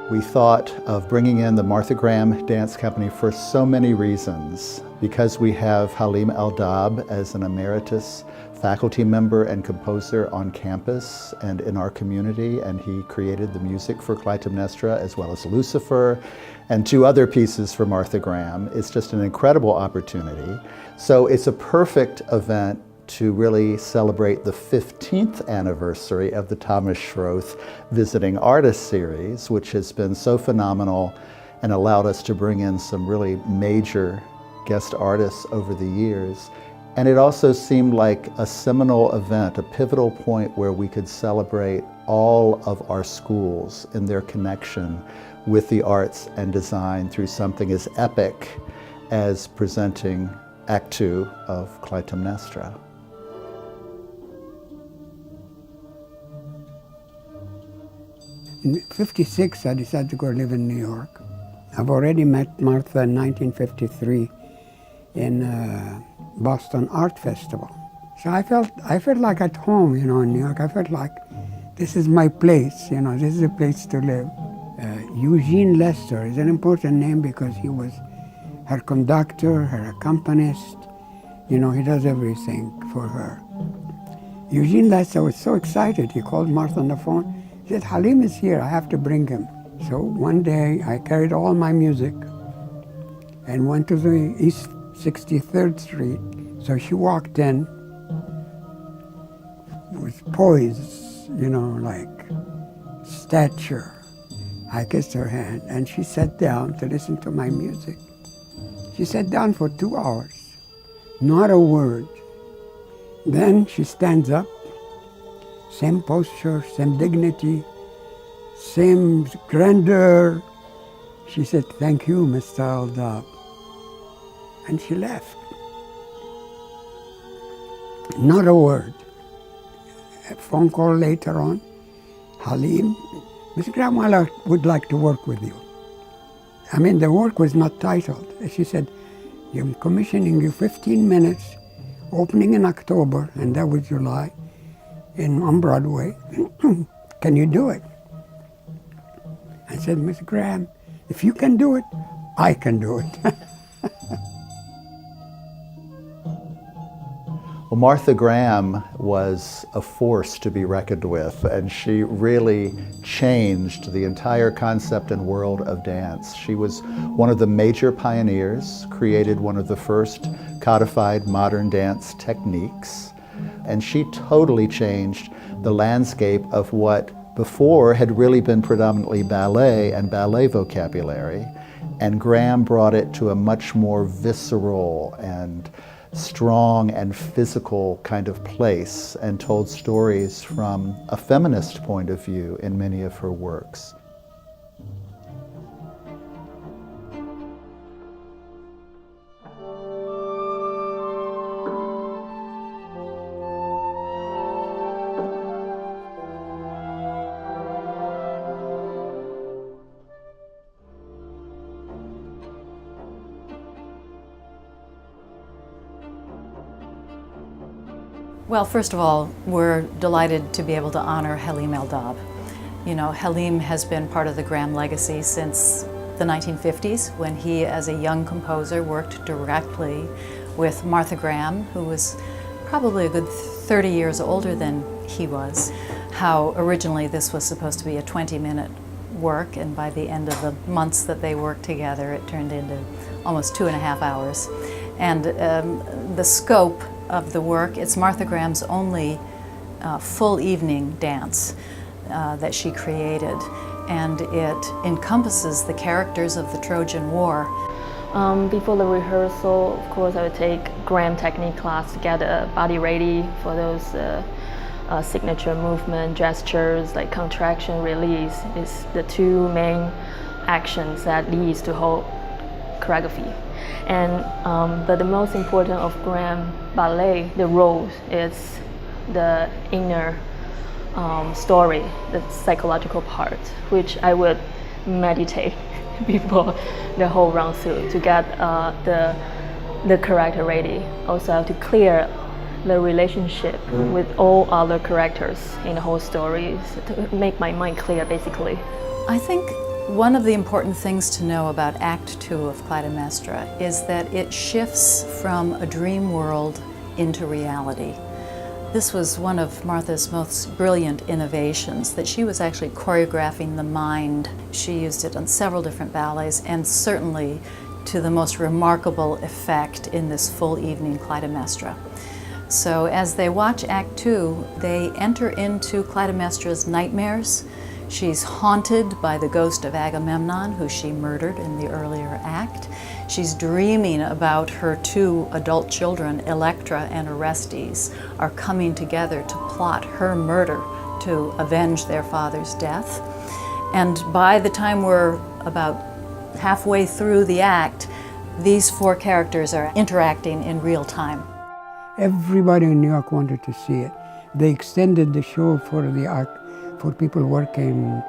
We thought of bringing in the Martha Graham Dance Company for so many reasons. Because we have Halim El-Dabh as an emeritus faculty member and composer on campus and in our community, and he created the music for Clytemnestra as well as Lucifer and 2 other pieces for Martha Graham. It's just an incredible opportunity. So it's a perfect event to really celebrate the 15th anniversary of the Thomas Schroth Visiting Artist Series, which has been so phenomenal and allowed us to bring in some really major guest artists over the years. And it also seemed like a seminal event, a pivotal point where we could celebrate all of our schools in their connection with the arts and design through something as epic as presenting Act 2 of Clytemnestra. In '56, I decided to go live in New York. I've already met Martha in 1953 in Boston Art Festival. So I felt like at home, in New York. I felt like this is my place, this is a place to live. Eugene Lester is an important name because he was her conductor, her accompanist. He does everything for her. Eugene Lester was so excited, he called Martha on the phone. He said, Halim is here, I have to bring him. So one day I carried all my music and went to the East 63rd Street. So she walked in with poise, like stature. I kissed her hand and she sat down to listen to my music. She sat down for 2 hours, not a word. Then she stands up, same posture, same dignity, same grandeur. She said, thank you, Mr. El-Dabh. And she left. Not a word. A phone call later on, Halim, Ms. Graham would like to work with you. The work was not titled. She said, I'm commissioning you 15 minutes, opening in October, and that was July, on Broadway. Can you do it? I said, Ms. Graham, if you can do it, I can do it. Well, Martha Graham was a force to be reckoned with, and she really changed the entire concept and world of dance. She was one of the major pioneers, created one of the first codified modern dance techniques, and she totally changed the landscape of what before had really been predominantly ballet and ballet vocabulary, and Graham brought it to a much more visceral and strong and physical kind of place and told stories from a feminist point of view in many of her works. Well, first of all, we're delighted to be able to honor Halim El-Dabh. Halim has been part of the Graham legacy since the 1950s, when he, as a young composer, worked directly with Martha Graham, who was probably a good 30 years older than he was. How originally this was supposed to be a 20-minute work, and by the end of the months that they worked together, it turned into almost 2.5 hours. And the scope of the work, it's Martha Graham's only full evening dance that she created, and it encompasses the characters of the Trojan War. Before the rehearsal, of course, I would take Graham technique class to get body ready for those signature movement, gestures, like contraction, release, is the 2 main actions that leads to whole choreography. And but the most important of Graham ballet, the role, is the inner story, the psychological part, which I would meditate before the whole run through to get the character ready. Also, I have to clear the relationship with all other characters in the whole story, to make my mind clear, basically. I think One of the important things to know about Act Two of Clytemnestra is that it shifts from a dream world into reality. This was one of Martha's most brilliant innovations, that she was actually choreographing the mind. She used it on several different ballets, and certainly to the most remarkable effect in this full evening Clytemnestra. So as they watch Act Two, they enter into Clytemnestra's nightmares. She's haunted by the ghost of Agamemnon, who she murdered in the earlier act. She's dreaming about her two adult children, Electra and Orestes, are coming together to plot her murder to avenge their father's death. And by the time we're about halfway through the act, these four characters are interacting in real time. Everybody in New York wanted to see it. They extended the show for people working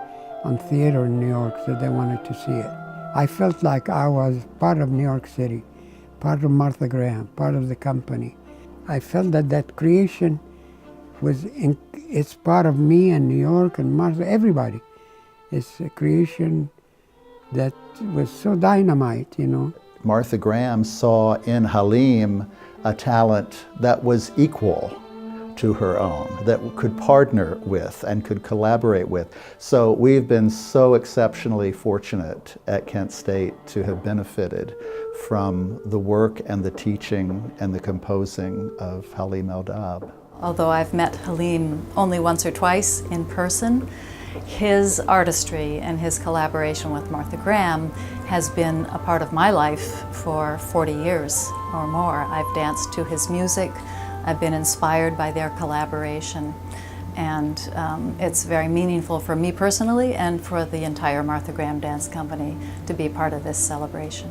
on theater in New York, so they wanted to see it. I felt like I was part of New York City, part of Martha Graham, part of the company. I felt that creation it's part of me and New York and Martha, everybody. It's a creation that was so dynamite, you know. Martha Graham saw in Halim a talent that was equal to her own, that could partner with and could collaborate with. So we've been so exceptionally fortunate at Kent State to have benefited from the work and the teaching and the composing of Halim El-Dabh. Although I've met Halim only once or twice in person, his artistry and his collaboration with Martha Graham has been a part of my life for 40 years or more. I've danced to his music. I've been inspired by their collaboration, and it's very meaningful for me personally and for the entire Martha Graham Dance Company to be part of this celebration.